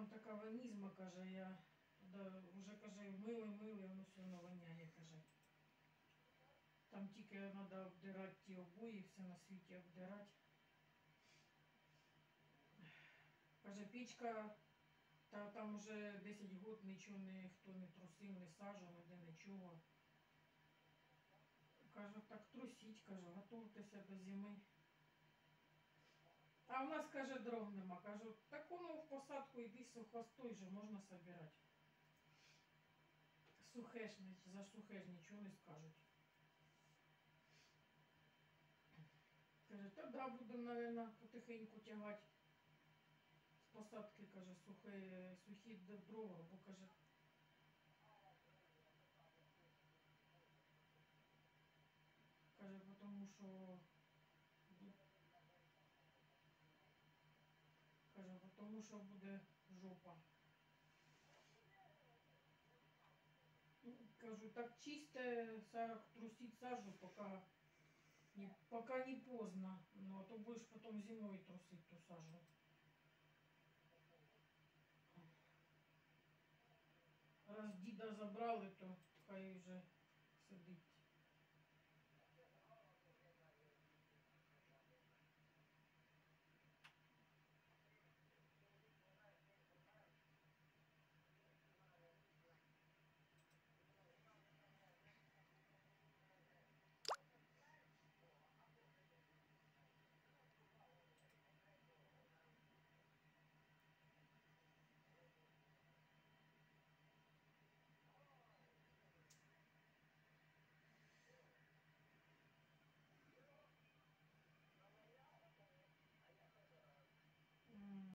там така ванізма, каже, я да, вже каже, мили, воно все одно воняє, каже. Там тільки треба обдирати ті обої, все на світі обдирати. Каже, пічка, та там вже 10 років нічого ніхто не трусив, не сажав, ніде нічого. Каже, так трусіть, каже, готуйтеся до зими. А у нас, каже, дров нема. Кажу, так воно в посадку йди сухостой же можна збирати. Сухе ж, за сухе ж нічого не скажуть. Каже, тоді будемо, мабуть, потихеньку тягати з посадки, каже, сухі дрова, бо, каже, тому що тому що буде жопа. Кажу, так чисте, трусить сажу, пока не поздно. Ну, а то будешь потом зимой трусить ту сажу. Раз діда забрали, то хай вже сидить.